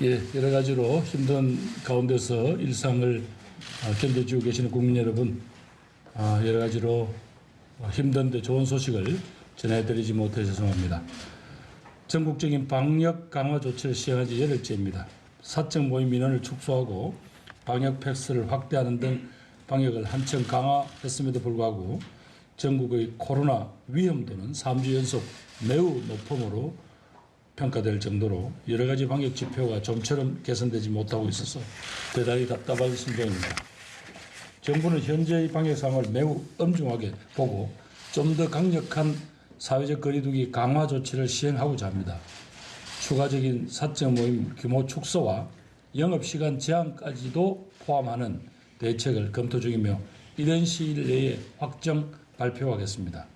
예, 여러 가지로 힘든 가운데서 일상을 견뎌주고 계시는 국민 여러분, 여러 가지로 힘든데 좋은 소식을 전해드리지 못해 죄송합니다. 전국적인 방역 강화 조치를 시행한 지 열흘째입니다. 사적 모임 민원을 축소하고 방역 패스를 확대하는 등 방역을 한층 강화했음에도 불구하고 전국의 코로나 위험도는 3주 연속 매우 높음으로 평가될 정도로 여러 가지 방역 지표가 좀처럼 개선되지 못하고 있어서 대단히 답답한 심정입니다. 정부는 현재의 방역 상황을 매우 엄중하게 보고 좀 더 강력한 사회적 거리두기 강화 조치를 시행하고자 합니다. 추가적인 사적 모임 규모 축소와 영업시간 제한까지도 포함하는 대책을 검토 중이며 이런 시일 내에 확정 발표하겠습니다.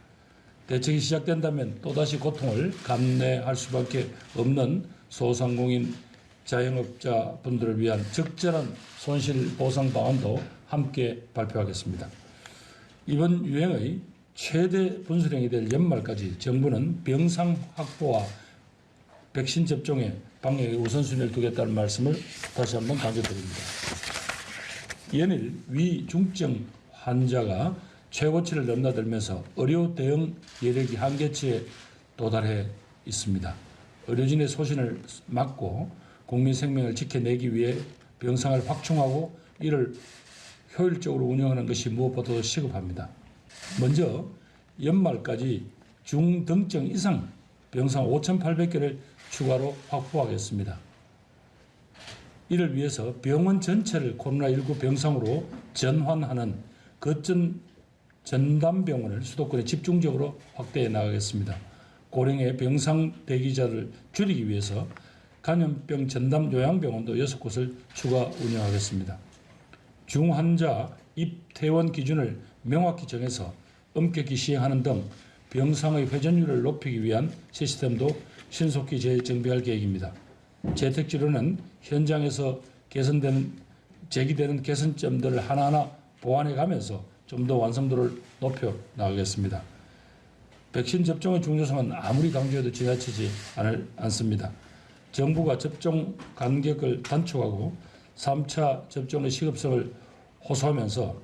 대책이 시작된다면 또다시 고통을 감내할 수밖에 없는 소상공인 자영업자분들을 위한 적절한 손실보상 방안도 함께 발표하겠습니다. 이번 유행의 최대 분수령이 될 연말까지 정부는 병상 확보와 백신 접종에 방역에 우선순위를 두겠다는 말씀을 다시 한번 강조드립니다. 연일 위중증 환자가 최고치를 넘나들면서 의료 대응 여력이 한계치에 도달해 있습니다. 의료진의 소신을 막고 국민 생명을 지켜내기 위해 병상을 확충하고 이를 효율적으로 운영하는 것이 무엇보다도 시급합니다. 먼저 연말까지 중등증 이상 병상 5,800개를 추가로 확보하겠습니다. 이를 위해서 병원 전체를 코로나19 병상으로 전환하는 거점 전담병원을 수도권에 집중적으로 확대해 나가겠습니다. 고령의 병상 대기자를 줄이기 위해서 감염병 전담 요양병원도 6곳을 추가 운영하겠습니다. 중환자 입퇴원 기준을 명확히 정해서 엄격히 시행하는 등 병상의 회전율을 높이기 위한 시스템도 신속히 재정비할 계획입니다. 재택치료는 현장에서 제기되는 개선점들을 하나하나 보완해 가면서 좀 더 완성도를 높여 나가겠습니다. 백신 접종의 중요성은 아무리 강조해도 지나치지 않습니다. 정부가 접종 간격을 단축하고 3차 접종의 시급성을 호소하면서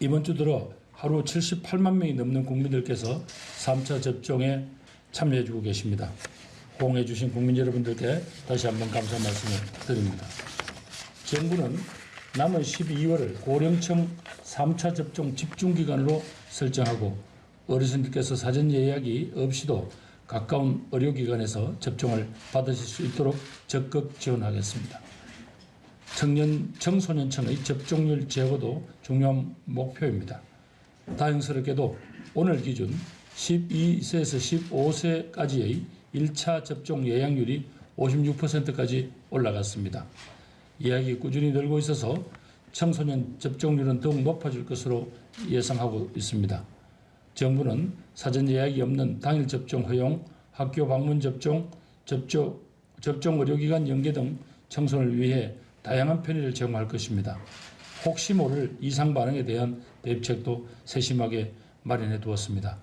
이번 주 들어 하루 78만 명이 넘는 국민들께서 3차 접종에 참여해 주고 계십니다. 호응해 주신 국민 여러분들께 다시 한번 감사 말씀을 드립니다. 정부는 남은 12월을 고령층 3차 접종 집중기간으로 설정하고 어르신들께서 사전 예약이 없이도 가까운 의료기관에서 접종을 받으실 수 있도록 적극 지원하겠습니다. 청소년층의 접종률 제고도 중요한 목표입니다. 다행스럽게도 오늘 기준 12세에서 15세까지의 1차 접종 예약률이 56%까지 올라갔습니다. 예약이 꾸준히 늘고 있어서 청소년 접종률은 더욱 높아질 것으로 예상하고 있습니다. 정부는 사전 예약이 없는 당일 접종 허용, 학교 방문 접종, 접종 의료기관 연계 등 청소년을 위해 다양한 편의를 제공할 것입니다. 혹시 모를 이상 반응에 대한 대비책도 세심하게 마련해 두었습니다.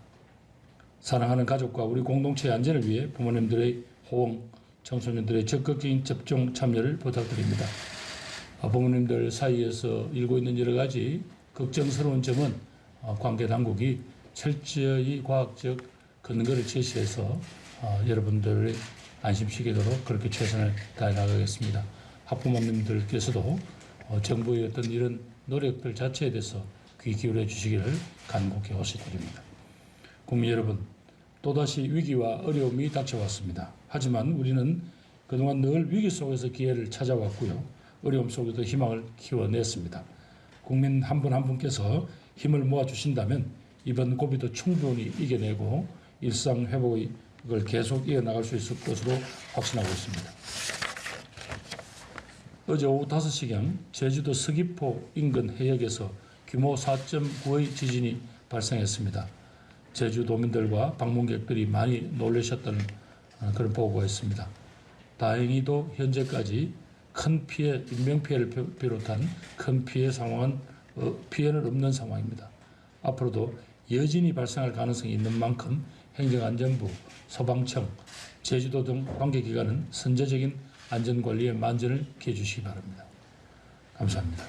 사랑하는 가족과 우리 공동체의 안전을 위해 부모님들의 호응, 청소년들의 적극적인 접종 참여를 부탁드립니다. 부모님들 사이에서 일고 있는 여러 가지 걱정스러운 점은 관계 당국이 철저히 과학적 근거를 제시해서 여러분들의 안심시키도록 그렇게 최선을 다해 나가겠습니다. 학부모님들께서도 정부의 어떤 이런 노력들 자체에 대해서 귀 기울여 주시기를 간곡히 호소드립니다. 국민 여러분, 또다시 위기와 어려움이 닥쳐왔습니다. 하지만 우리는 그동안 늘 위기 속에서 기회를 찾아왔고요. 어려움 속에도 희망을 키워냈습니다. 국민 한 분 한 분께서 힘을 모아주신다면 이번 고비도 충분히 이겨내고 일상 회복을 계속 이어나갈 수 있을 것으로 확신하고 있습니다. 어제 오후 5시경 제주도 서귀포 인근 해역에서 규모 4.9의 지진이 발생했습니다. 제주도민들과 방문객들이 많이 놀라셨다는 그런 보고가 있습니다. 다행히도 현재까지 큰 피해, 인명피해를 비롯한 큰 피해는 없는 상황입니다. 앞으로도 여진이 발생할 가능성이 있는 만큼 행정안전부, 소방청, 제주도 등 관계기관은 선제적인 안전관리에 만전을 기해 주시기 바랍니다. 감사합니다.